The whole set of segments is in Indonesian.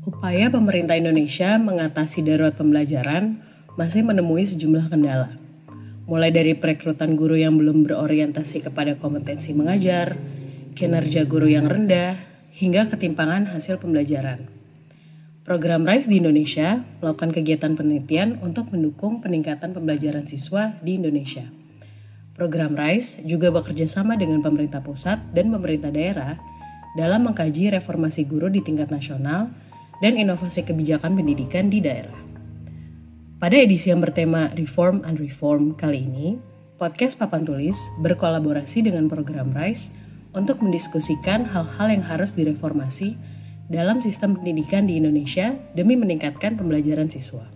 Upaya pemerintah Indonesia mengatasi darurat pembelajaran masih menemui sejumlah kendala. Mulai dari perekrutan guru yang belum berorientasi kepada kompetensi mengajar, kinerja guru yang rendah, hingga ketimpangan hasil pembelajaran. Program RISE di Indonesia melakukan kegiatan penelitian untuk mendukung peningkatan pembelajaran siswa di Indonesia. Program RISE juga bekerja sama dengan pemerintah pusat dan pemerintah daerah dalam mengkaji reformasi guru di tingkat nasional dan inovasi kebijakan pendidikan di daerah. Pada edisi yang bertema Reform and Reform kali ini, podcast Papan Tulis berkolaborasi dengan program RISE untuk mendiskusikan hal-hal yang harus direformasi dalam sistem pendidikan di Indonesia demi meningkatkan pembelajaran siswa.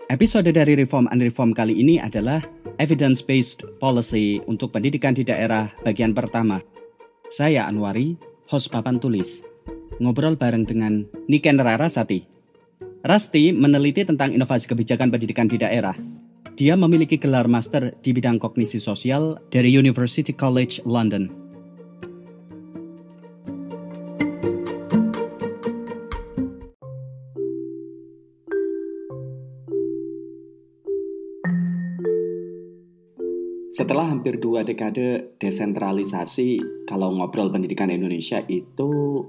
Episode dari Reform and Reform kali ini adalah Evidence-Based Policy untuk Pendidikan di Daerah bagian pertama. Saya Anwari, host Papan Tulis. Ngobrol bareng dengan Niken Rarasati. Rasti meneliti tentang inovasi kebijakan pendidikan di daerah. Dia memiliki gelar master di bidang kognisi sosial dari University College London. Setelah hampir 2 dekade desentralisasi, kalau ngobrol pendidikan Indonesia itu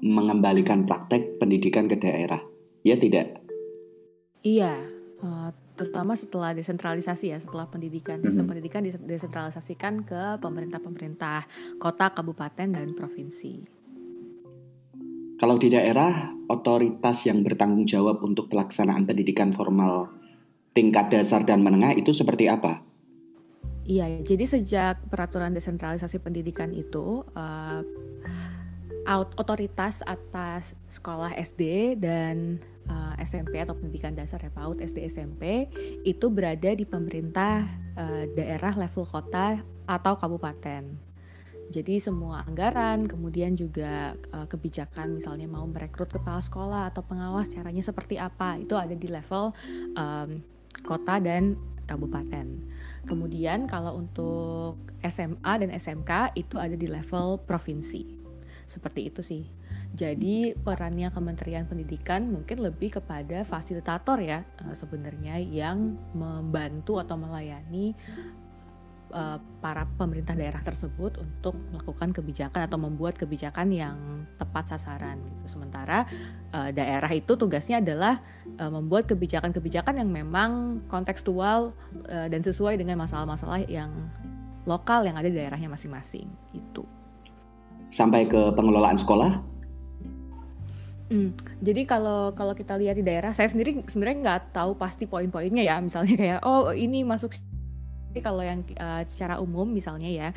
mengembalikan praktek pendidikan ke daerah. Ya tidak? Iya, terutama setelah desentralisasi ya, setelah sistem pendidikan didesentralisasikan ke pemerintah-pemerintah kota, kabupaten, dan provinsi. Kalau di daerah, otoritas yang bertanggung jawab untuk pelaksanaan pendidikan formal tingkat dasar dan menengah itu seperti apa? Iya, jadi sejak peraturan desentralisasi pendidikan itu, otoritas atas sekolah SD dan SMP atau pendidikan dasar ya PAUD, SD, SMP itu berada di pemerintah daerah level kota atau kabupaten. Jadi semua anggaran, kemudian juga kebijakan misalnya mau merekrut kepala sekolah atau pengawas caranya seperti apa, itu ada di level kota dan kabupaten. Kemudian kalau untuk SMA dan SMK itu ada di level provinsi. Seperti itu sih. Jadi perannya Kementerian Pendidikan mungkin lebih kepada fasilitator ya sebenarnya yang membantu atau melayani para pemerintah daerah tersebut untuk melakukan kebijakan atau membuat kebijakan yang tepat sasaran. Sementara daerah itu tugasnya adalah membuat kebijakan-kebijakan yang memang kontekstual dan sesuai dengan masalah-masalah yang lokal yang ada di daerahnya masing-masing. Itu. Sampai ke pengelolaan sekolah? Jadi kalau kita lihat di daerah, saya sendiri sebenarnya nggak tahu pasti poin-poinnya ya. Misalnya kayak ini masuk. Tapi kalau yang secara umum misalnya ya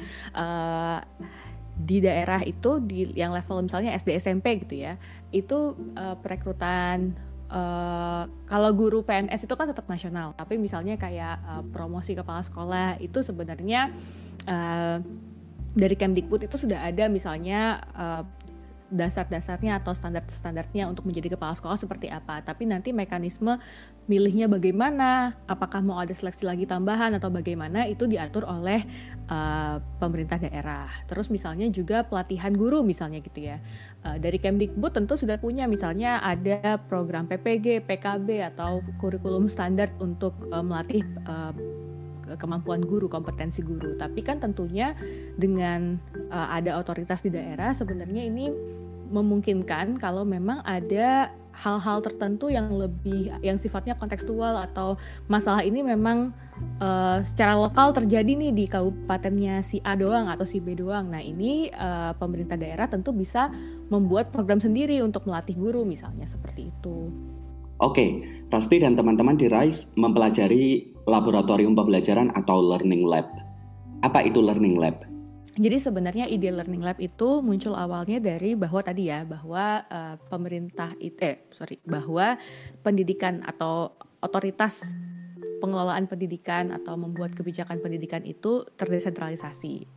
di daerah itu yang level misalnya SD SMP gitu ya, itu perekrutan kalau guru PNS itu kan tetap nasional, tapi misalnya kayak promosi kepala sekolah itu sebenarnya dari Kemdikbud itu sudah ada misalnya dasar-dasarnya atau standar-standarnya untuk menjadi kepala sekolah seperti apa. Tapi nanti mekanisme milihnya bagaimana, apakah mau ada seleksi lagi tambahan atau bagaimana, itu diatur oleh pemerintah daerah. Terus misalnya juga pelatihan guru misalnya gitu ya. Dari Kemdikbud tentu sudah punya misalnya ada program PPG, PKB atau kurikulum standar untuk melatih kemampuan guru, kompetensi guru. Tapi kan tentunya dengan ada otoritas di daerah sebenarnya ini memungkinkan kalau memang ada hal-hal tertentu yang sifatnya kontekstual atau masalah ini memang secara lokal terjadi nih di kabupatennya si A doang atau si B doang. Nah ini pemerintah daerah tentu bisa membuat program sendiri untuk melatih guru misalnya seperti itu. Oke, Rasti dan teman-teman di RISE mempelajari laboratorium pembelajaran atau learning lab. Apa itu learning lab? Jadi sebenarnya ide learning lab itu muncul awalnya dari bahwa bahwa pendidikan atau otoritas pengelolaan pendidikan atau membuat kebijakan pendidikan itu terdesentralisasi.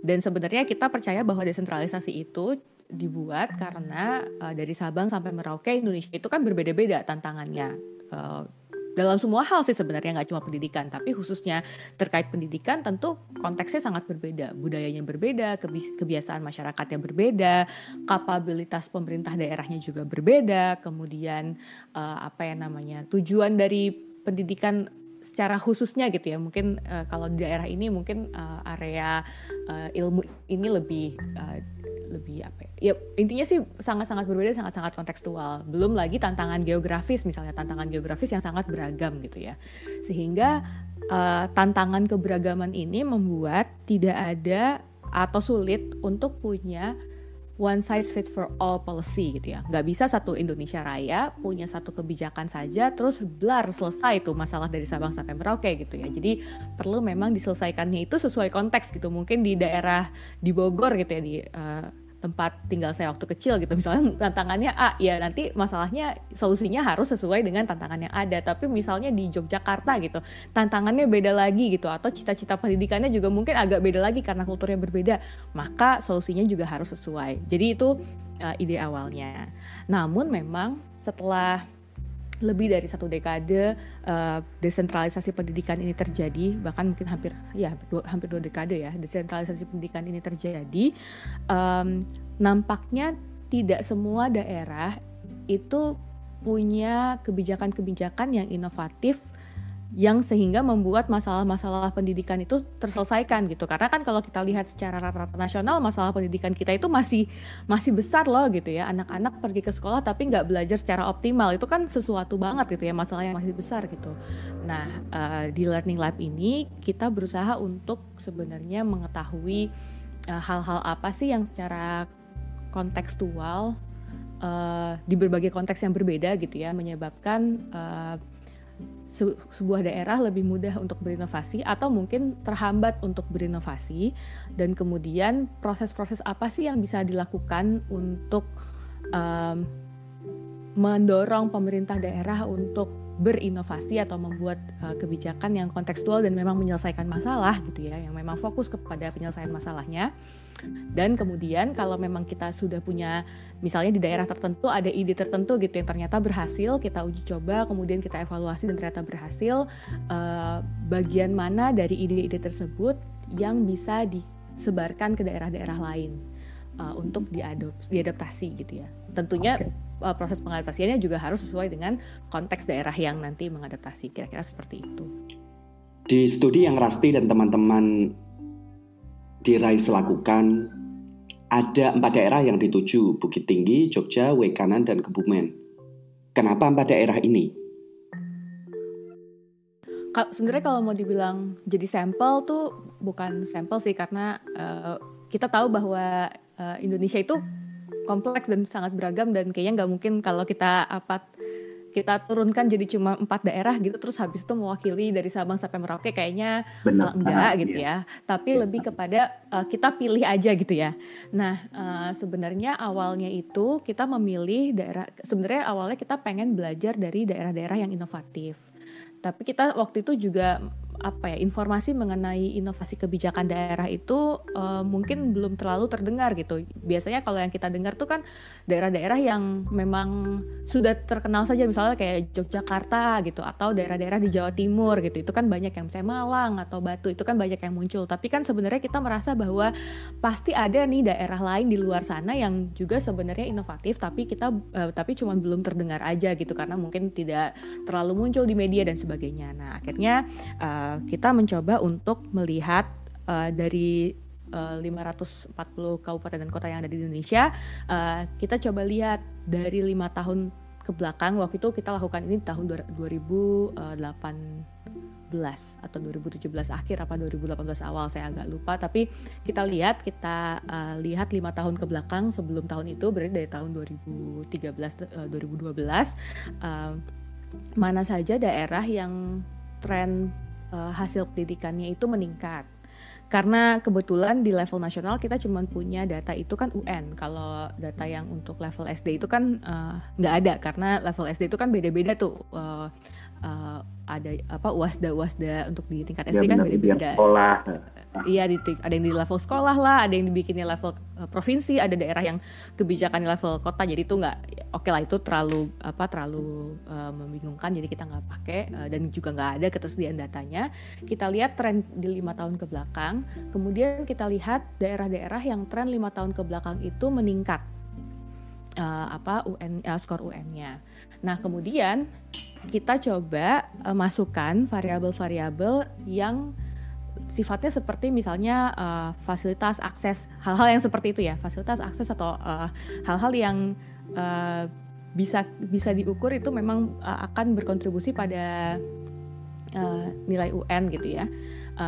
Dan sebenarnya kita percaya bahwa desentralisasi itu dibuat karena dari Sabang sampai Merauke Indonesia itu kan berbeda-beda tantangannya. dalam semua hal sih sebenarnya, nggak cuma pendidikan, tapi khususnya terkait pendidikan tentu konteksnya sangat berbeda, budayanya berbeda, kebiasaan masyarakatnya berbeda, kapabilitas pemerintah daerahnya juga berbeda, kemudian tujuan dari pendidikan secara khususnya gitu ya, mungkin kalau di daerah ini mungkin area ilmu ini lebih intinya sih sangat-sangat berbeda, sangat-sangat kontekstual. Belum lagi tantangan geografis, misalnya tantangan geografis yang sangat beragam gitu ya, sehingga tantangan keberagaman ini membuat tidak ada atau sulit untuk punya one size fit for all policy gitu ya. Nggak bisa satu Indonesia Raya punya satu kebijakan saja terus selesai tuh masalah dari Sabang sampai Merauke gitu ya. Jadi perlu memang diselesaikannya itu sesuai konteks gitu. Mungkin di daerah di Bogor gitu ya, di tempat tinggal saya waktu kecil gitu, misalnya tantangannya A, ya nanti masalahnya solusinya harus sesuai dengan tantangan yang ada. Tapi misalnya di Yogyakarta gitu, tantangannya beda lagi gitu, atau cita-cita pendidikannya juga mungkin agak beda lagi karena kulturnya berbeda, maka solusinya juga harus sesuai. Jadi itu ide awalnya. Namun memang setelah lebih dari 1 dekade desentralisasi pendidikan ini terjadi, bahkan mungkin hampir 2 dekade ya desentralisasi pendidikan ini terjadi, nampaknya tidak semua daerah itu punya kebijakan-kebijakan yang inovatif yang sehingga membuat masalah-masalah pendidikan itu terselesaikan gitu. Karena kan kalau kita lihat secara rata-rata nasional, masalah pendidikan kita itu masih besar loh gitu ya. Anak-anak pergi ke sekolah tapi nggak belajar secara optimal, itu kan sesuatu banget gitu ya, masalah yang masih besar gitu. Nah, di Learning Lab ini kita berusaha untuk sebenarnya mengetahui hal-hal apa sih yang secara kontekstual di berbagai konteks yang berbeda gitu ya, menyebabkan sebuah daerah lebih mudah untuk berinovasi atau mungkin terhambat untuk berinovasi, dan kemudian proses-proses apa sih yang bisa dilakukan untuk mendorong pemerintah daerah untuk berinovasi atau membuat kebijakan yang kontekstual dan memang menyelesaikan masalah gitu ya, yang memang fokus kepada penyelesaian masalahnya. Dan kemudian kalau memang kita sudah punya, misalnya di daerah tertentu ada ide tertentu gitu yang ternyata berhasil, kita uji coba, kemudian kita evaluasi dan ternyata berhasil, bagian mana dari ide-ide tersebut yang bisa disebarkan ke daerah-daerah lain untuk diadaptasi gitu ya. Tentunya proses pengadaptasiannya juga harus sesuai dengan konteks daerah yang nanti mengadaptasi, kira-kira seperti itu. Di studi yang Rasti dan teman-teman di RAIS lakukan, ada 4 daerah yang dituju, Bukit Tinggi, Jogja, Wekanan, dan Kebumen. Kenapa 4 daerah ini? Sebenarnya kalau mau dibilang jadi sampel tuh bukan sampel sih, karena kita tahu bahwa Indonesia itu kompleks dan sangat beragam, dan kayaknya nggak mungkin kalau kita turunkan jadi cuma 4 daerah gitu terus habis itu mewakili dari Sabang sampai Merauke, kayaknya enggak gitu ya. Tapi lebih kepada kita pilih aja gitu ya. Nah, sebenarnya awalnya itu kita memilih daerah, sebenarnya awalnya kita pengen belajar dari daerah-daerah yang inovatif. Tapi kita waktu itu juga informasi mengenai inovasi kebijakan daerah itu mungkin belum terlalu terdengar gitu. Biasanya kalau yang kita dengar tuh kan daerah-daerah yang memang sudah terkenal saja, misalnya kayak Yogyakarta gitu, atau daerah-daerah di Jawa Timur gitu. Itu kan banyak yang misalnya Malang atau Batu, itu kan banyak yang muncul. Tapi kan sebenarnya kita merasa bahwa pasti ada nih daerah lain di luar sana yang juga sebenarnya inovatif, tapi cuma belum terdengar aja gitu, karena mungkin tidak terlalu muncul di media dan sebagainya. Nah, akhirnya kita mencoba untuk melihat dari 540 kabupaten dan kota yang ada di Indonesia, kita coba lihat dari 5 tahun ke belakang. Waktu itu kita lakukan ini tahun 2018 atau 2017 akhir apa 2018 awal, saya agak lupa. Tapi kita lihat 5 tahun ke belakang sebelum tahun itu, berarti dari tahun 2012 mana saja daerah yang tren hasil pendidikannya itu meningkat. Karena kebetulan di level nasional kita cuma punya data itu kan UN. Kalau data yang untuk level SD itu kan nggak ada, karena level SD itu kan beda-beda tuh ada UASDA untuk di tingkat Ya SD kan benar, di beda-beda. sekolah. Iya, ada yang di level sekolah lah, ada yang dibikinnya level provinsi, ada daerah yang kebijakan level kota. Jadi itu nggak, oke lah, itu terlalu membingungkan. Jadi kita nggak pakai dan juga nggak ada ketersediaan datanya. Kita lihat tren di 5 tahun ke belakang. Kemudian kita lihat daerah-daerah yang tren 5 tahun ke belakang itu meningkat. Skor UN-nya. Nah, kemudian kita coba masukkan variabel-variabel yang sifatnya seperti misalnya fasilitas akses, hal-hal yang seperti itu ya, fasilitas akses atau hal-hal yang bisa diukur itu memang akan berkontribusi pada nilai UN gitu ya.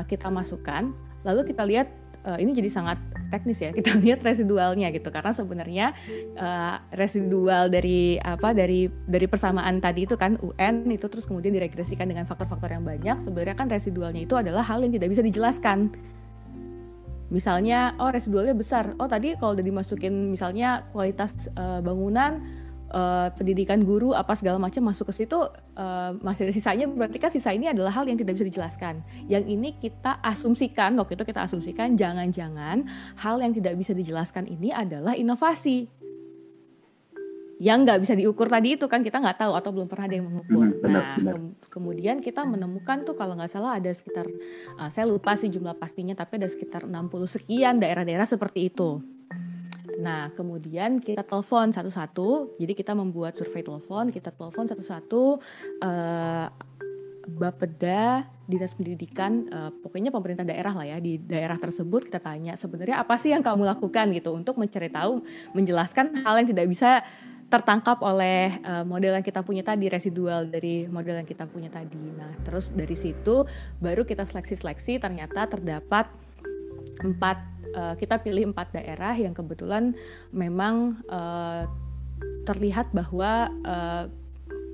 Kita masukkan, lalu kita lihat ini jadi sangat teknis ya, kita lihat residualnya gitu, karena sebenarnya residual dari persamaan tadi itu kan UN itu terus kemudian diregresikan dengan faktor-faktor yang banyak. Sebenarnya kan residualnya itu adalah hal yang tidak bisa dijelaskan. Misalnya residualnya besar, tadi kalau udah dimasukin misalnya kualitas bangunan, pendidikan guru apa segala macam masuk ke situ, masih ada sisanya, berarti kan sisa ini adalah hal yang tidak bisa dijelaskan. Yang ini kita asumsikan, waktu itu kita asumsikan jangan-jangan hal yang tidak bisa dijelaskan ini adalah inovasi yang nggak bisa diukur tadi itu kan, kita nggak tahu atau belum pernah ada yang mengukur. Kemudian kita menemukan tuh kalau nggak salah ada sekitar, saya lupa sih jumlah pastinya, tapi ada sekitar 60 sekian daerah-daerah seperti itu. Nah, kemudian kita telepon satu-satu. Jadi kita membuat survei telepon, kita telepon satu-satu Bapeda, Dinas Pendidikan, pokoknya pemerintah daerah lah ya, di daerah tersebut kita tanya sebenarnya apa sih yang kamu lakukan gitu untuk mencari tahu, menjelaskan hal yang tidak bisa tertangkap oleh model yang kita punya tadi, residual dari model yang kita punya tadi. Nah, terus dari situ baru kita seleksi, ternyata terdapat 4, kita pilih 4 daerah yang kebetulan memang terlihat bahwa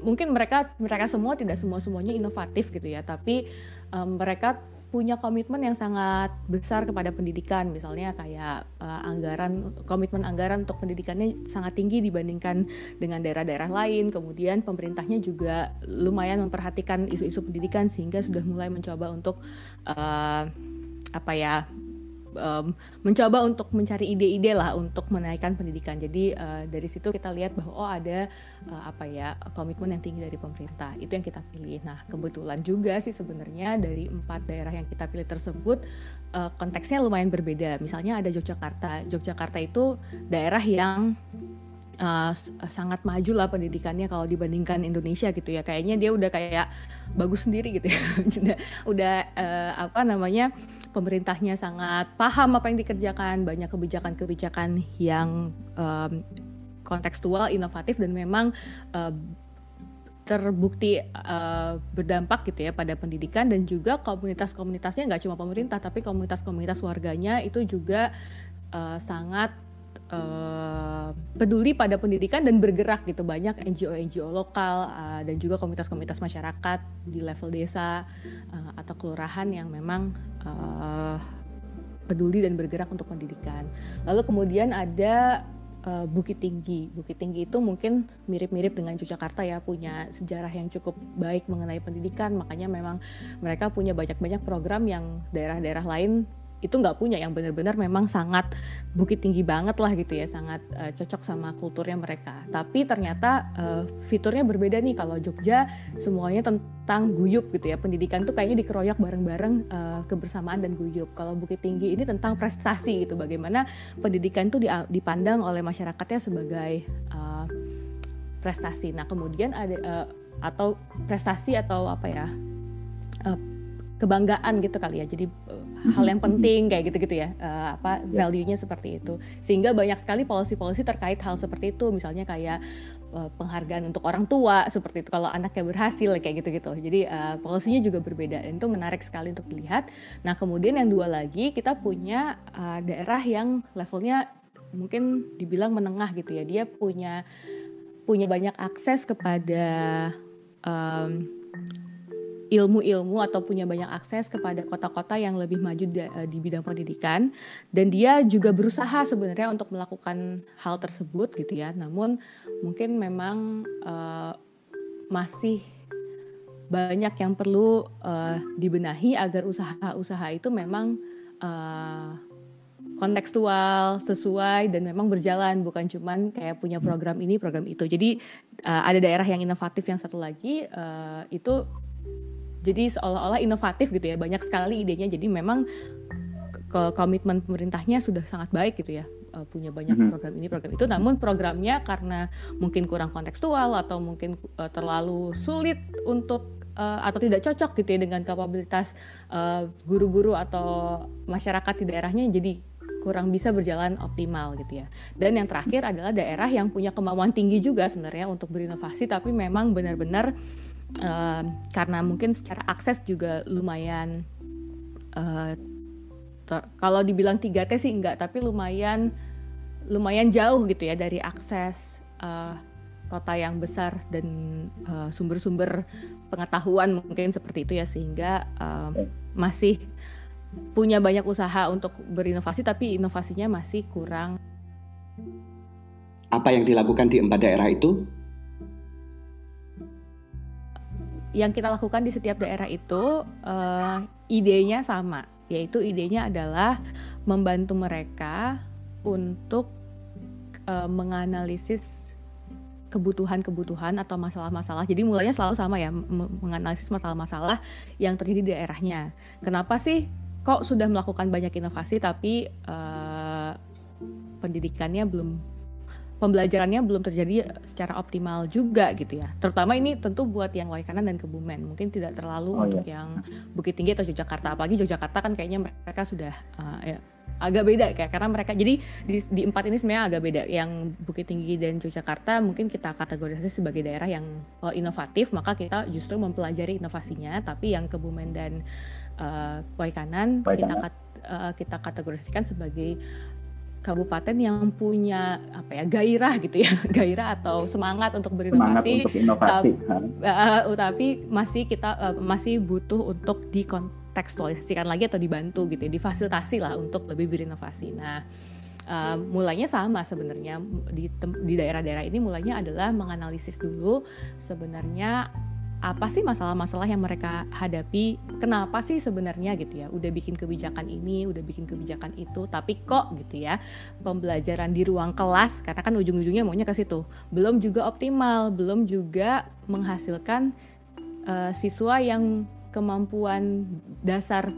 mungkin mereka semua tidak semuanya inovatif gitu ya, tapi mereka punya komitmen yang sangat besar kepada pendidikan. Misalnya kayak komitmen anggaran untuk pendidikannya sangat tinggi dibandingkan dengan daerah-daerah lain. Kemudian pemerintahnya juga lumayan memperhatikan isu-isu pendidikan sehingga sudah mulai mencoba untuk mencoba untuk mencari ide-ide lah untuk menaikkan pendidikan. Jadi dari situ kita lihat bahwa ada komitmen yang tinggi dari pemerintah. Itu yang kita pilih. Nah, kebetulan juga sih sebenarnya dari 4 daerah yang kita pilih tersebut konteksnya lumayan berbeda. Misalnya ada Yogyakarta. Yogyakarta itu daerah yang sangat maju lah pendidikannya kalau dibandingkan Indonesia gitu ya. Kayaknya dia udah kayak bagus sendiri gitu ya. udah pemerintahnya sangat paham apa yang dikerjakan, banyak kebijakan-kebijakan yang kontekstual, inovatif, dan memang terbukti berdampak gitu ya pada pendidikan. Dan juga komunitas-komunitasnya nggak cuma pemerintah, tapi komunitas-komunitas warganya itu juga sangat peduli pada pendidikan dan bergerak gitu. Banyak NGO lokal dan juga komunitas-komunitas masyarakat di level desa atau kelurahan yang memang peduli dan bergerak untuk pendidikan. Lalu kemudian ada Bukit Tinggi. Bukit Tinggi itu mungkin mirip-mirip dengan Yogyakarta ya, punya sejarah yang cukup baik mengenai pendidikan, makanya memang mereka punya banyak program yang daerah-daerah lain itu nggak punya, yang benar-benar memang sangat Bukit Tinggi banget lah gitu ya, sangat cocok sama kulturnya mereka. Tapi ternyata fiturnya berbeda nih. Kalau Jogja semuanya tentang guyup gitu ya, pendidikan tuh kayaknya dikeroyok bareng-bareng, kebersamaan dan guyup. Kalau Bukit Tinggi ini tentang prestasi gitu, bagaimana pendidikan tuh dipandang oleh masyarakatnya sebagai prestasi. Nah, kemudian ada atau prestasi atau kebanggaan gitu kali ya. Jadi hal yang penting kayak gitu-gitu ya, value-nya seperti itu. Sehingga banyak sekali policy-policy terkait hal seperti itu. Misalnya kayak penghargaan untuk orang tua seperti itu kalau anaknya berhasil kayak gitu-gitu. Jadi policy-nya juga berbeda dan itu menarik sekali untuk dilihat. Nah, kemudian yang 2 lagi, kita punya daerah yang levelnya mungkin dibilang menengah gitu ya. Dia punya banyak akses kepada ilmu-ilmu atau punya banyak akses kepada kota-kota yang lebih maju di bidang pendidikan, dan dia juga berusaha sebenarnya untuk melakukan hal tersebut gitu ya. Namun mungkin memang masih banyak yang perlu dibenahi agar usaha-usaha itu memang kontekstual, sesuai, dan memang berjalan, bukan cuman kayak punya program ini, program itu. Jadi ada daerah yang inovatif, yang satu lagi itu jadi seolah-olah inovatif gitu ya, banyak sekali idenya. Jadi memang komitmen pemerintahnya sudah sangat baik gitu ya, punya banyak program ini, program itu. Namun programnya karena mungkin kurang kontekstual atau mungkin terlalu sulit untuk atau tidak cocok gitu ya dengan kapabilitas guru-guru atau masyarakat di daerahnya, jadi kurang bisa berjalan optimal gitu ya. Dan yang terakhir adalah daerah yang punya kemauan tinggi juga sebenarnya untuk berinovasi, tapi memang benar-benar karena mungkin secara akses juga lumayan kalau dibilang 3T sih enggak, tapi lumayan jauh gitu ya dari akses kota yang besar dan sumber-sumber pengetahuan mungkin seperti itu ya, sehingga masih punya banyak usaha untuk berinovasi tapi inovasinya masih kurang. Apa yang dilakukan di 4 daerah itu? Yang kita lakukan di setiap daerah itu idenya sama, yaitu idenya adalah membantu mereka untuk menganalisis kebutuhan-kebutuhan atau masalah-masalah. Jadi mulainya selalu sama ya, menganalisis masalah-masalah yang terjadi di daerahnya. Kenapa sih kok sudah melakukan banyak inovasi tapi pembelajarannya belum terjadi secara optimal juga gitu ya. Terutama ini tentu buat yang Waikanan dan Kebumen. Mungkin tidak terlalu untuk yang Bukit Tinggi atau Yogyakarta. Apalagi Yogyakarta kan kayaknya mereka sudah agak beda kayak, karena mereka jadi di 4 ini sebenarnya agak beda. Yang Bukit Tinggi dan Yogyakarta mungkin kita kategorisasi sebagai daerah yang inovatif, maka kita justru mempelajari inovasinya. Tapi yang Kebumen dan Waikanan kita kategorisikan sebagai kabupaten yang punya gairah gitu ya, gairah atau semangat untuk berinovasi, tapi masih butuh untuk dikontekstualisasikan lagi atau dibantu gitu ya, difasilitasi lah untuk lebih berinovasi. Nah, mulainya sama sebenarnya di daerah-daerah ini, mulainya adalah menganalisis dulu sebenarnya apa sih masalah-masalah yang mereka hadapi, kenapa sih sebenarnya gitu ya, udah bikin kebijakan ini, udah bikin kebijakan itu, tapi kok gitu ya pembelajaran di ruang kelas, karena kan ujung-ujungnya maunya ke situ, belum juga optimal, belum juga menghasilkan siswa yang kemampuan dasar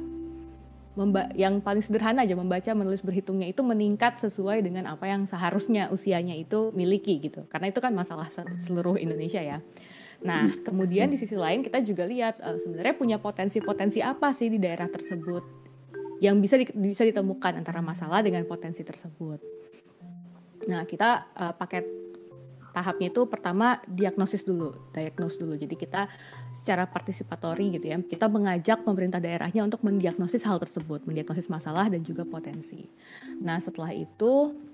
yang paling sederhana aja, membaca, menulis, berhitungnya itu meningkat sesuai dengan apa yang seharusnya usianya itu miliki gitu, karena itu kan masalah seluruh Indonesia ya. Nah, kemudian di sisi lain kita juga lihat sebenarnya punya potensi-potensi apa sih di daerah tersebut yang bisa ditemukan antara masalah dengan potensi tersebut. Nah, kita pakai tahapnya itu pertama diagnosis dulu. Jadi kita secara partisipatori gitu ya, kita mengajak pemerintah daerahnya untuk mendiagnosis hal tersebut, mendiagnosis masalah dan juga potensi. Nah, setelah itu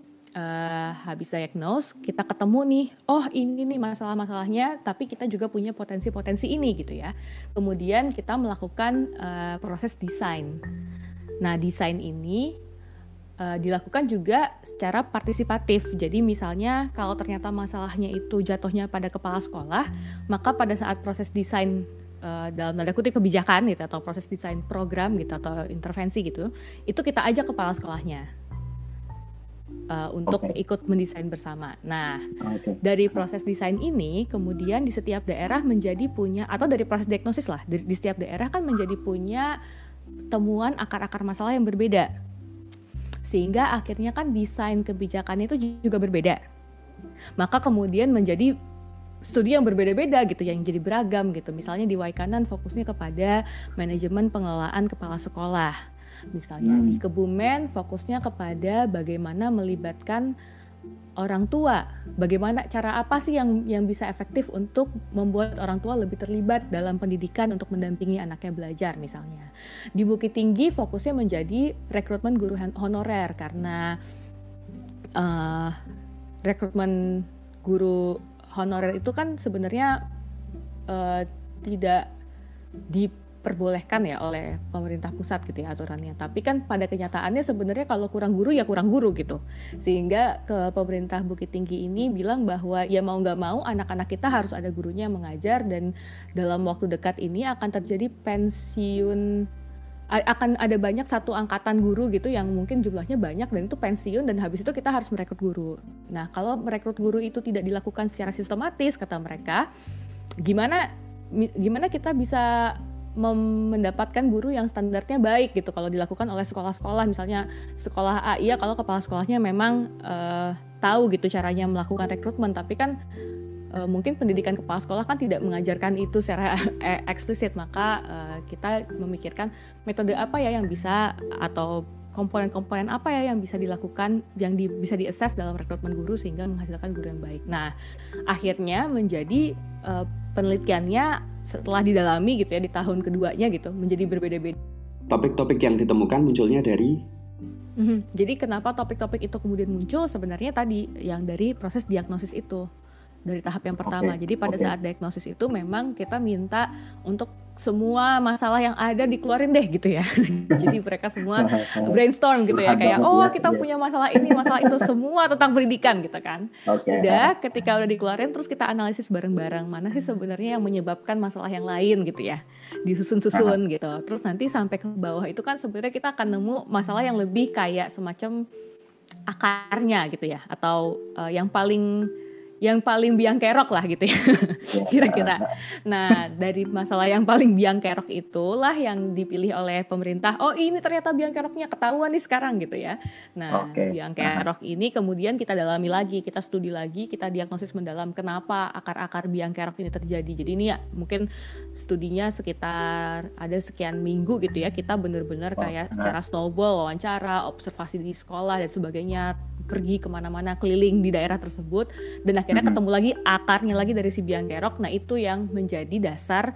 habis diagnose, kita ketemu nih, oh ini nih masalah-masalahnya, tapi kita juga punya potensi-potensi ini gitu ya. Kemudian kita melakukan proses desain. Nah, desain ini dilakukan juga secara partisipatif. Jadi misalnya kalau ternyata masalahnya itu jatuhnya pada kepala sekolah, maka pada saat proses desain dalam tanda kutip kebijakan gitu, atau proses desain program gitu atau intervensi gitu, itu kita ajak kepala sekolahnya untuk ikut mendesain bersama. Nah, dari proses desain ini kemudian di setiap daerah menjadi punya, atau dari proses diagnosis lah, di setiap daerah kan menjadi punya temuan akar-akar masalah yang berbeda, sehingga akhirnya kan desain kebijakan itu juga berbeda. Maka kemudian menjadi studi yang berbeda-beda gitu, yang jadi beragam gitu. Misalnya di Waikanan fokusnya kepada manajemen pengelolaan kepala sekolah. Misalnya di Kebumen fokusnya kepada bagaimana melibatkan orang tua, bagaimana cara apa sih yang bisa efektif untuk membuat orang tua lebih terlibat dalam pendidikan untuk mendampingi anaknya belajar misalnya. Di Bukit Tinggi fokusnya menjadi rekrutmen guru honorer, karena rekrutmen guru honorer itu kan sebenarnya tidak diperbolehkan ya oleh pemerintah pusat gitu ya aturannya. Tapi kan pada kenyataannya sebenarnya kalau kurang guru ya kurang guru gitu. Sehingga ke pemerintah Bukit Tinggi ini bilang bahwa ya mau nggak mau anak-anak kita harus ada gurunya yang mengajar, dan dalam waktu dekat ini akan terjadi pensiun, akan ada banyak satu angkatan guru gitu yang mungkin jumlahnya banyak dan itu pensiun, dan habis itu kita harus merekrut guru. Nah, kalau merekrut guru itu tidak dilakukan secara sistematis kata mereka, gimana kita bisa mendapatkan guru yang standarnya baik gitu kalau dilakukan oleh sekolah-sekolah, misalnya sekolah A, iya kalau kepala sekolahnya memang tahu gitu caranya melakukan rekrutmen, tapi kan mungkin pendidikan kepala sekolah kan tidak mengajarkan itu secara eksplisit, maka kita memikirkan metode apa ya yang bisa, atau komponen-komponen apa ya yang bisa dilakukan, yang bisa di-assess dalam rekrutmen guru sehingga menghasilkan guru yang baik. Nah, akhirnya menjadi penelitiannya setelah didalami gitu ya di tahun keduanya gitu menjadi berbeda-beda. Topik-topik yang ditemukan munculnya dari Jadi kenapa topik-topik itu kemudian muncul, sebenarnya tadi yang dari proses diagnosis itu, dari tahap yang pertama. Jadi pada saat diagnosis itu memang kita minta untuk semua masalah yang ada dikeluarin deh gitu ya. Jadi mereka semua brainstorm gitu ya, kayak kita punya masalah ini, masalah itu, semua tentang pendidikan gitu kan. Ketika udah dikeluarin terus kita analisis bareng-bareng mana sih sebenarnya yang menyebabkan masalah yang lain gitu ya. Disusun-susun gitu. Terus nanti sampai ke bawah itu kan sebenarnya kita akan nemu masalah yang lebih kayak semacam akarnya gitu ya, atau yang paling biang kerok lah gitu ya kira-kira. Nah, dari masalah yang paling biang kerok itulah yang dipilih oleh pemerintah. Oh, ini ternyata biang keroknya ketahuan nih sekarang gitu ya. Nah, biang kerok ini kemudian kita dalami lagi, kita studi lagi, kita diagnosis mendalam kenapa akar-akar biang kerok ini terjadi. Jadi ini ya mungkin studinya sekitar ada sekian minggu gitu ya. Kita benar-benar kayak secara snowball, wawancara, observasi di sekolah dan sebagainya, pergi kemana-mana, keliling di daerah tersebut, dan akhirnya ketemu lagi akarnya lagi dari si biang kerok. Nah, itu yang menjadi dasar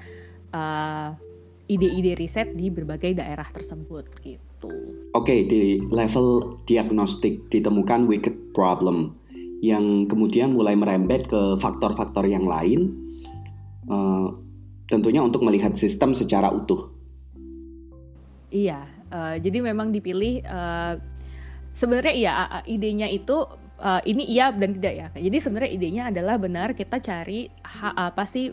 ide-ide riset di berbagai daerah tersebut gitu. Oke, di level diagnostik ditemukan wicked problem yang kemudian mulai merembet ke faktor-faktor yang lain, tentunya untuk melihat sistem secara utuh. Iya, jadi memang dipilih sebenarnya iya, idenya itu ini iya dan tidak ya. Jadi sebenarnya idenya adalah benar kita cari apa sih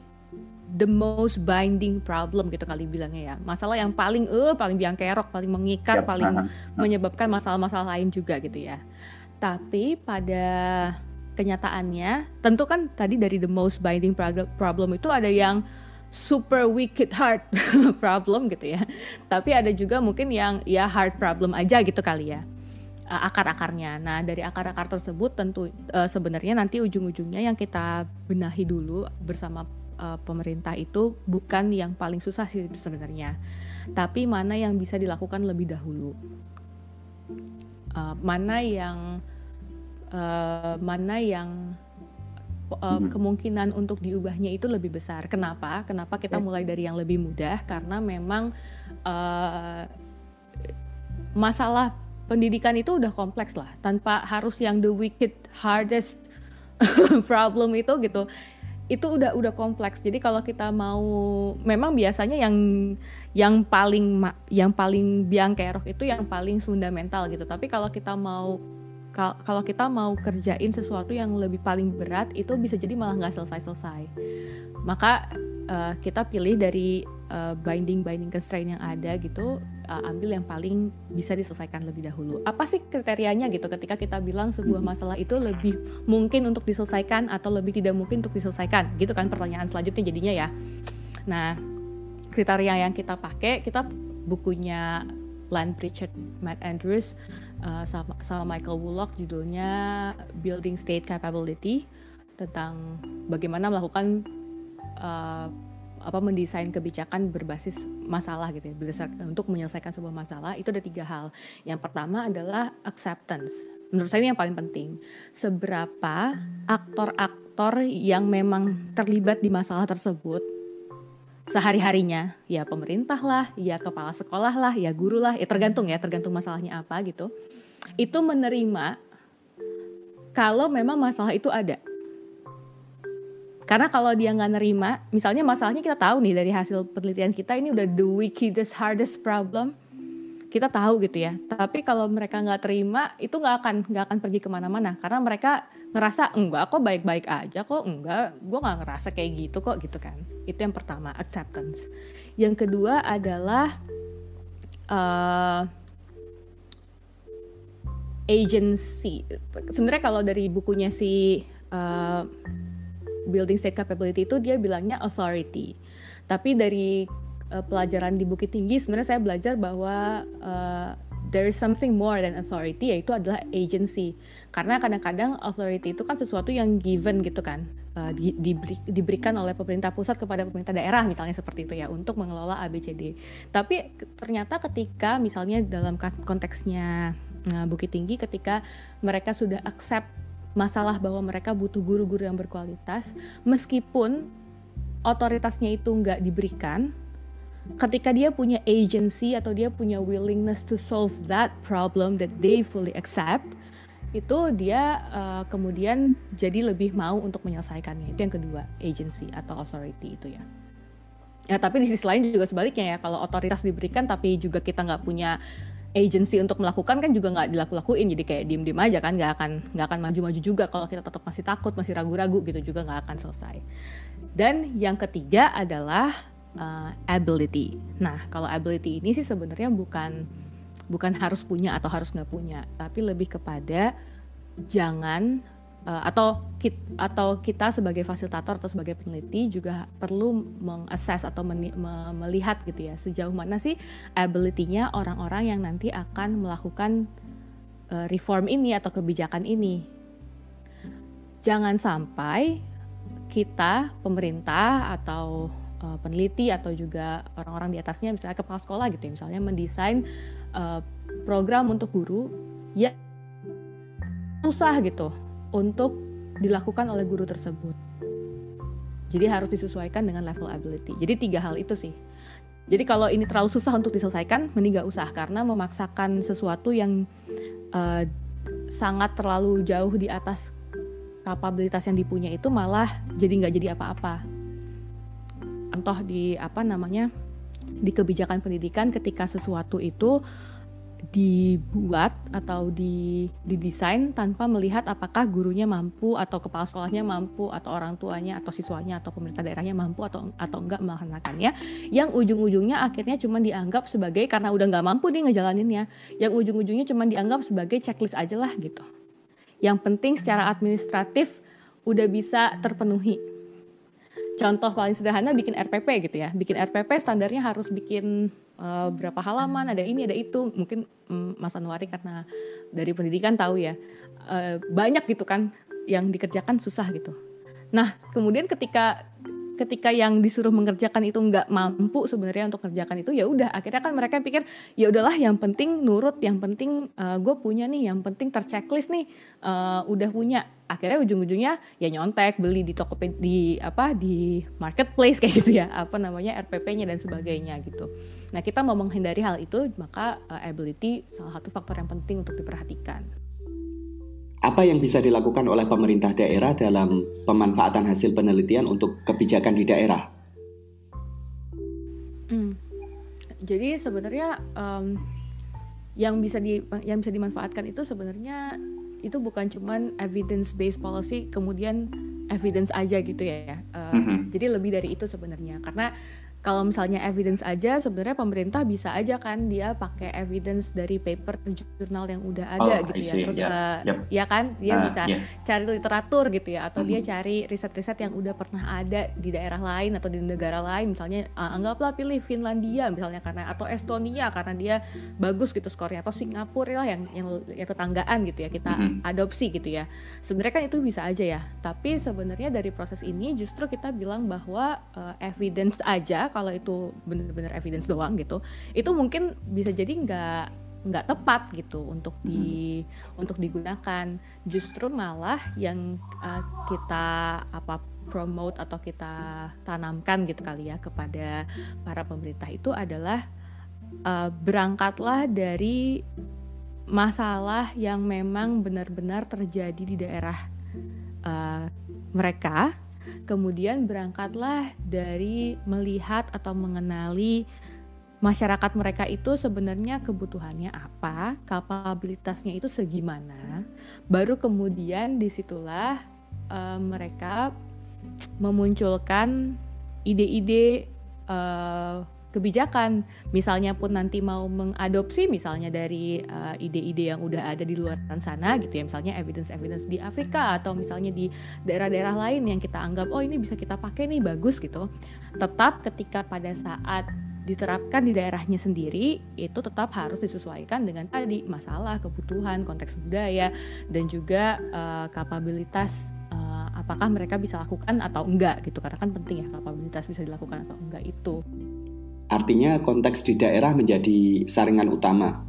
the most binding problem gitu kali bilangnya ya. Masalah yang paling biang kerok, paling mengikat, paling menyebabkan masalah-masalah lain juga gitu ya. Tapi pada kenyataannya tentu kan tadi dari the most binding problem itu ada yang super wicked hard problem gitu ya. Tapi ada juga mungkin yang ya hard problem aja gitu kali ya. Akar-akarnya. Nah, dari akar-akar tersebut tentu sebenarnya nanti ujung-ujungnya yang kita benahi dulu bersama pemerintah itu bukan yang paling susah sih sebenarnya, tapi mana yang bisa dilakukan lebih dahulu, mana yang kemungkinan untuk diubahnya itu lebih besar. Kenapa kita mulai dari yang lebih mudah? Karena memang masalah pendidikan itu udah kompleks lah, tanpa harus yang the wicked hardest problem itu gitu. Itu udah kompleks. Jadi kalau kita mau, memang biasanya yang paling biang kerok itu yang paling fundamental gitu. Tapi kalau kita mau kerjain sesuatu yang lebih paling berat, itu bisa jadi malah nggak selesai. Maka kita pilih dari binding constraint yang ada gitu, ambil yang paling bisa diselesaikan lebih dahulu. Apa sih kriterianya gitu ketika kita bilang sebuah masalah itu lebih mungkin untuk diselesaikan atau lebih tidak mungkin untuk diselesaikan gitu kan pertanyaan selanjutnya jadinya ya. Nah, kriteria yang kita pakai, kita bukunya Len Pritchard, Matt Andrews, sama Michael Woolcock, judulnya Building State Capability, tentang bagaimana melakukan mendesain kebijakan berbasis masalah gitu ya, untuk menyelesaikan sebuah masalah. Itu ada 3 hal. Yang pertama adalah acceptance. Menurut saya ini yang paling penting. Seberapa aktor-aktor yang memang terlibat di masalah tersebut sehari-harinya, ya pemerintah lah, ya kepala sekolah lah, ya guru lah, ya tergantung masalahnya apa gitu, itu menerima kalau memang masalah itu ada. Karena kalau dia nggak nerima, misalnya masalahnya kita tahu nih dari hasil penelitian kita ini udah the wickedest, hardest problem, kita tahu gitu ya. Tapi kalau mereka nggak terima, itu nggak akan pergi kemana-mana. Karena mereka ngerasa enggak kok, baik-baik aja kok, enggak, gue nggak ngerasa kayak gitu kok gitu kan. Itu yang pertama, acceptance. Yang kedua adalah agency. Sebenarnya kalau dari bukunya si Building State Capability itu dia bilangnya authority. Tapi dari pelajaran di Bukit Tinggi sebenarnya saya belajar bahwa there is something more than authority, yaitu adalah agency. Karena kadang-kadang authority itu kan sesuatu yang given gitu kan, diberikan oleh pemerintah pusat kepada pemerintah daerah misalnya seperti itu ya, untuk mengelola ABCD. Tapi ternyata ketika misalnya dalam konteksnya Bukit Tinggi, ketika mereka sudah accept masalah bahwa mereka butuh guru-guru yang berkualitas, meskipun otoritasnya itu nggak diberikan, ketika dia punya agency atau dia punya willingness to solve that problem that they fully accept, itu dia kemudian jadi lebih mau untuk menyelesaikannya. Itu yang kedua, agency atau authority itu ya. Ya tapi di sisi lain juga sebaliknya ya, kalau otoritas diberikan tapi juga kita nggak punya agency untuk melakukan kan juga nggak dilakuin, jadi kayak diem-diem aja kan, nggak akan maju-maju juga. Kalau kita tetap masih takut, masih ragu-ragu gitu juga nggak akan selesai. Dan yang ketiga adalah ability. Nah kalau ability ini sih sebenarnya bukan harus punya atau harus nggak punya, tapi lebih kepada jangan atau kita sebagai fasilitator atau sebagai peneliti juga perlu mengassess atau melihat gitu ya, sejauh mana sih ability-nya orang-orang yang nanti akan melakukan reform ini atau kebijakan ini. Jangan sampai kita, pemerintah atau peneliti atau juga orang-orang di atasnya, misalnya kepala sekolah gitu ya, misalnya mendesain program untuk guru ya susah gitu untuk dilakukan oleh guru tersebut. Jadi harus disesuaikan dengan level ability. Jadi 3 hal itu sih. Jadi kalau ini terlalu susah untuk diselesaikan, mending gak usah, karena memaksakan sesuatu yang sangat terlalu jauh di atas kapabilitas yang dipunya itu malah jadi gak jadi apa-apa. Contoh di di kebijakan pendidikan, ketika sesuatu itu dibuat atau didesain tanpa melihat apakah gurunya mampu atau kepala sekolahnya mampu atau orang tuanya atau siswanya atau pemerintah daerahnya mampu atau enggak melaksanakannya, yang ujung-ujungnya akhirnya cuma dianggap sebagai, karena udah nggak mampu nih ngejalaninnya, yang ujung-ujungnya cuma dianggap sebagai checklist aja lah gitu. Yang penting secara administratif udah bisa terpenuhi. Contoh paling sederhana bikin RPP gitu ya. Bikin RPP standarnya harus bikin berapa halaman, ada ini, ada itu. Mungkin Mas Anwari karena dari pendidikan tahu ya. Banyak gitu kan yang dikerjakan susah gitu. Nah, kemudian ketika yang disuruh mengerjakan itu nggak mampu sebenarnya untuk kerjakan itu, ya udah akhirnya kan mereka pikir ya udahlah, yang penting nurut, yang penting gue punya nih, yang penting terchecklist nih, udah punya. Akhirnya ujung-ujungnya ya nyontek, beli di Tokopedia, di marketplace kayak gitu ya, RPP-nya dan sebagainya gitu. Nah kita mau menghindari hal itu, maka ability salah satu faktor yang penting untuk diperhatikan. Apa yang bisa dilakukan oleh pemerintah daerah dalam pemanfaatan hasil penelitian untuk kebijakan di daerah? Jadi sebenarnya yang bisa dimanfaatkan itu sebenarnya itu bukan cuman evidence based policy kemudian evidence aja gitu ya. Jadi lebih dari itu sebenarnya, karena kalau misalnya evidence aja, sebenarnya pemerintah bisa aja kan dia pakai evidence dari paper jurnal yang udah ada gitu ya. Terus ya kan dia bisa cari literatur gitu ya, atau dia cari riset-riset yang udah pernah ada di daerah lain atau di negara lain. Misalnya anggaplah pilih Finlandia misalnya, karena atau Estonia karena dia bagus gitu skornya, atau Singapura lah yang tetanggaan gitu ya, kita adopsi gitu ya. Sebenarnya kan itu bisa aja ya. Tapi sebenarnya dari proses ini justru kita bilang bahwa evidence aja, kalau itu benar-benar evidence doang gitu, itu mungkin bisa jadi nggak tepat gitu untuk digunakan. Justru malah yang kita promote atau kita tanamkan gitu kali ya kepada para pemerintah itu adalah berangkatlah dari masalah yang memang benar-benar terjadi di daerah mereka, kemudian berangkatlah dari melihat atau mengenali masyarakat mereka itu sebenarnya kebutuhannya apa, kapabilitasnya itu segimana, baru kemudian disitulah mereka memunculkan ide-ide kebijakan. Misalnya pun nanti mau mengadopsi misalnya dari ide-ide yang udah ada di luar sana gitu ya, misalnya evidence di Afrika atau misalnya di daerah-daerah lain yang kita anggap oh ini bisa kita pakai nih, bagus gitu. Tetap ketika pada saat diterapkan di daerahnya sendiri itu tetap harus disesuaikan dengan tadi masalah, kebutuhan, konteks budaya dan juga kapabilitas apakah mereka bisa lakukan atau enggak gitu, karena kan penting ya kapabilitas bisa dilakukan atau enggak itu. Artinya konteks di daerah menjadi saringan utama.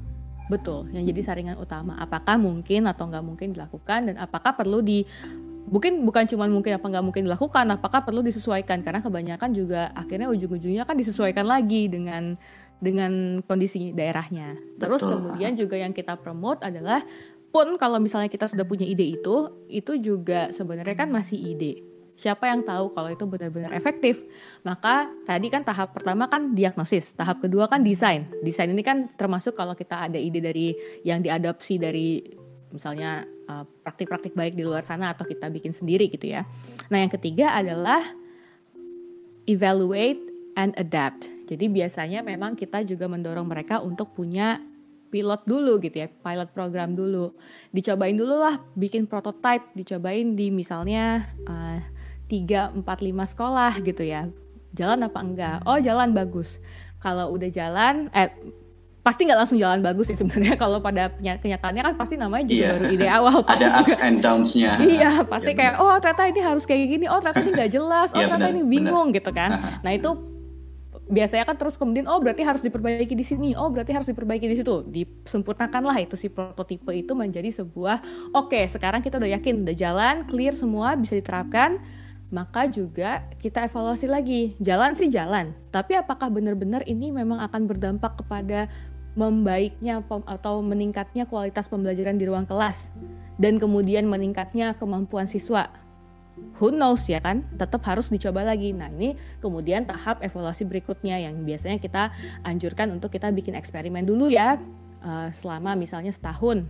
Betul, yang jadi saringan utama. Apakah mungkin atau nggak mungkin dilakukan dan apakah perlu bukan cuma mungkin apa nggak mungkin dilakukan, apakah perlu disesuaikan, karena kebanyakan juga akhirnya ujung-ujungnya kan disesuaikan lagi dengan kondisi daerahnya. Terus betul. Kemudian juga yang kita promote adalah pun kalau misalnya kita sudah punya ide itu juga sebenarnya kan masih ide. Siapa yang tahu kalau itu benar-benar efektif? Maka tadi kan tahap pertama kan diagnosis, tahap kedua kan desain. Desain ini kan termasuk kalau kita ada ide dari yang diadopsi dari misalnya praktik-praktik baik di luar sana atau kita bikin sendiri gitu ya. Nah yang ketiga adalah evaluate and adapt. Jadi biasanya memang kita juga mendorong mereka untuk punya pilot dulu gitu ya, pilot program dulu. Dicobain dulu lah bikin prototype, dicobain di misalnya 3, 4, 5 sekolah gitu ya. Jalan apa enggak? Oh jalan, bagus. Kalau udah jalan, pasti nggak langsung jalan bagus sih sebenarnya. Kalau pada kenyataannya kan pasti namanya juga baru ide awal. Pasti ada ups and downs-nya. Iya, pasti kayak oh ternyata ini harus kayak gini, oh ternyata ini nggak jelas, oh ternyata ini bingung gitu kan. Nah itu biasanya kan terus kemudian oh berarti harus diperbaiki di sini, oh berarti harus diperbaiki di situ, disempurnakanlah itu si prototipe itu menjadi sebuah oke, sekarang kita udah yakin udah jalan, clear semua bisa diterapkan. Maka juga kita evaluasi lagi, jalan sih jalan, tapi apakah benar-benar ini memang akan berdampak kepada membaiknya atau meningkatnya kualitas pembelajaran di ruang kelas dan kemudian meningkatnya kemampuan siswa? Who knows ya kan, tetap harus dicoba lagi. Nah ini kemudian tahap evaluasi berikutnya yang biasanya kita anjurkan untuk kita bikin eksperimen dulu ya, selama misalnya setahun.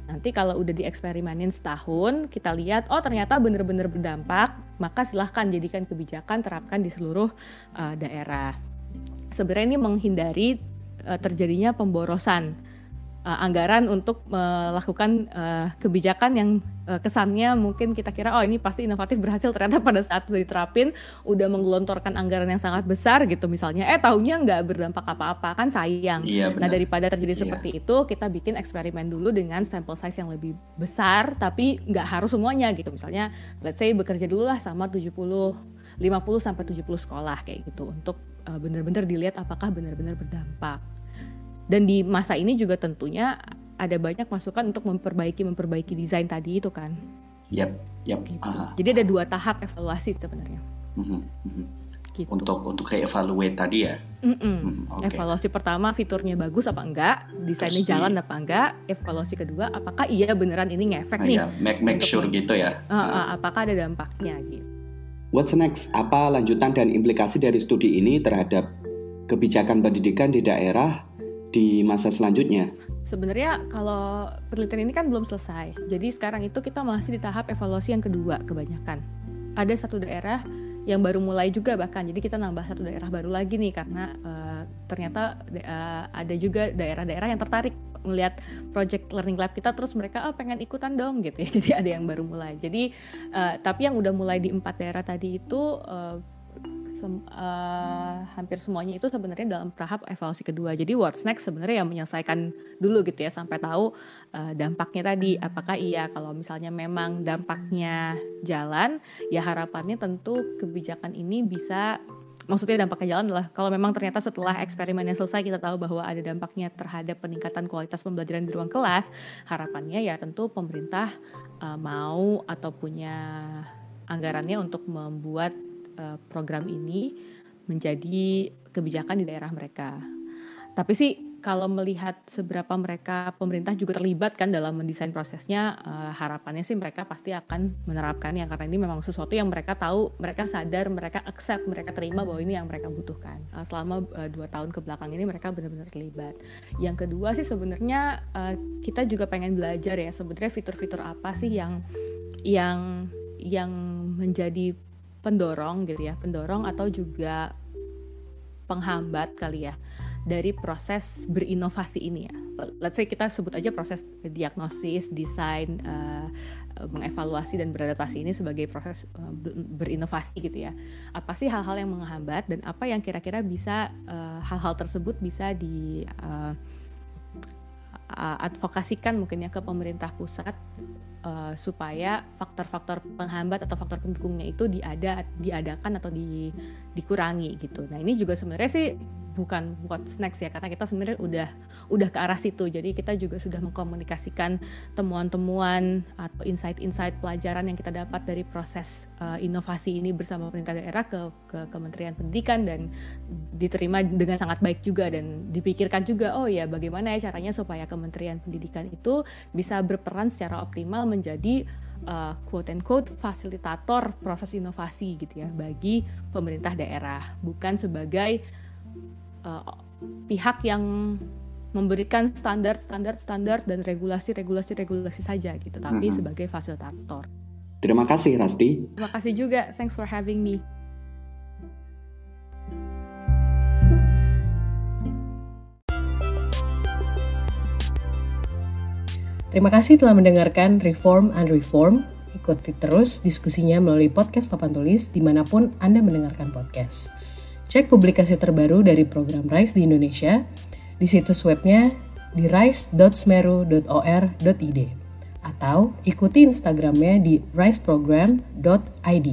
Nanti kalau udah dieksperimenin setahun, kita lihat oh ternyata benar-benar berdampak, maka silahkan jadikan kebijakan, terapkan di seluruh daerah. Sebenarnya ini menghindari terjadinya pemborosan anggaran untuk melakukan kebijakan yang kesannya mungkin kita kira oh ini pasti inovatif berhasil, ternyata pada saat udah diterapin udah menggelontorkan anggaran yang sangat besar gitu misalnya, tahunya nggak berdampak apa-apa, kan sayang. Iya, nah daripada terjadi seperti itu, kita bikin eksperimen dulu dengan sample size yang lebih besar, tapi nggak harus semuanya gitu. Misalnya let's say bekerja dulu lah sama 50-70 sekolah kayak gitu untuk benar-benar dilihat apakah benar-benar berdampak. Dan di masa ini juga tentunya ada banyak masukan untuk memperbaiki desain tadi itu kan. Yap. Gitu. Jadi ada 2 tahap evaluasi sebenarnya. Gitu. Untuk re-evaluate tadi ya. Okay. Evaluasi pertama fiturnya bagus apa enggak, desainnya jalan apa enggak. Evaluasi kedua apakah iya beneran ini ngefek nih. Make sure gitu ya. Apakah ada dampaknya gitu. What's next? Apa lanjutan dan implikasi dari studi ini terhadap kebijakan pendidikan di daerah di masa selanjutnya? Sebenarnya kalau penelitian ini kan belum selesai. Jadi sekarang itu kita masih di tahap evaluasi yang kedua kebanyakan. Ada 1 daerah yang baru mulai juga bahkan. Jadi kita nambah 1 daerah baru lagi nih karena ternyata ada juga daerah-daerah yang tertarik melihat project learning lab kita, terus mereka pengen ikutan dong gitu ya. Jadi ada yang baru mulai. Jadi tapi yang udah mulai di 4 daerah tadi itu hampir semuanya itu sebenarnya dalam tahap evaluasi kedua. Jadi what's next sebenarnya yang menyelesaikan dulu gitu ya, sampai tahu dampaknya tadi. Apakah iya kalau misalnya memang dampaknya jalan, ya harapannya tentu kebijakan ini bisa, maksudnya dampaknya jalan adalah kalau memang ternyata setelah eksperimen yang selesai kita tahu bahwa ada dampaknya terhadap peningkatan kualitas pembelajaran di ruang kelas, harapannya ya tentu pemerintah mau atau punya anggarannya untuk membuat program ini menjadi kebijakan di daerah mereka. Tapi sih kalau melihat seberapa pemerintah juga terlibat kan dalam mendesain prosesnya, harapannya sih mereka pasti akan menerapkannya karena ini memang sesuatu yang mereka tahu, mereka sadar, mereka accept, mereka terima bahwa ini yang mereka butuhkan. Selama 2 tahun ke belakang ini mereka benar-benar terlibat. Yang kedua sih sebenarnya kita juga pengen belajar ya sebenarnya fitur-fitur apa sih yang menjadi pendorong gitu ya, pendorong atau juga penghambat kali ya dari proses berinovasi ini ya. Let's say kita sebut aja proses diagnosis, desain, mengevaluasi dan beradaptasi ini sebagai proses berinovasi gitu ya. Apa sih hal-hal yang menghambat dan apa yang kira-kira bisa hal-hal tersebut bisa advokasikan mungkin ya ke pemerintah pusat supaya faktor-faktor penghambat atau faktor pendukungnya itu diadakan atau dikurangi gitu. Nah ini juga sebenarnya sih bukan what's next ya, karena kita sebenarnya udah ke arah situ. Jadi kita juga sudah mengkomunikasikan temuan-temuan atau insight-insight pelajaran yang kita dapat dari proses inovasi ini bersama pemerintah daerah ke Kementerian Pendidikan dan diterima dengan sangat baik juga dan dipikirkan juga bagaimana ya caranya supaya Kementerian Pendidikan itu bisa berperan secara optimal menjadi quote and quote fasilitator proses inovasi gitu ya bagi pemerintah daerah, bukan sebagai pihak yang memberikan standar dan regulasi saja gitu, tapi sebagai fasilitator. Terima kasih Rasti. Terima kasih juga, thanks for having me. Terima kasih telah mendengarkan Reform and Reform. Ikuti terus diskusinya melalui podcast Papan Tulis dimanapun Anda mendengarkan podcast. Cek publikasi terbaru dari program RISE di Indonesia di situs webnya di rise.smeru.or.id atau ikuti Instagramnya di riseprogram.id.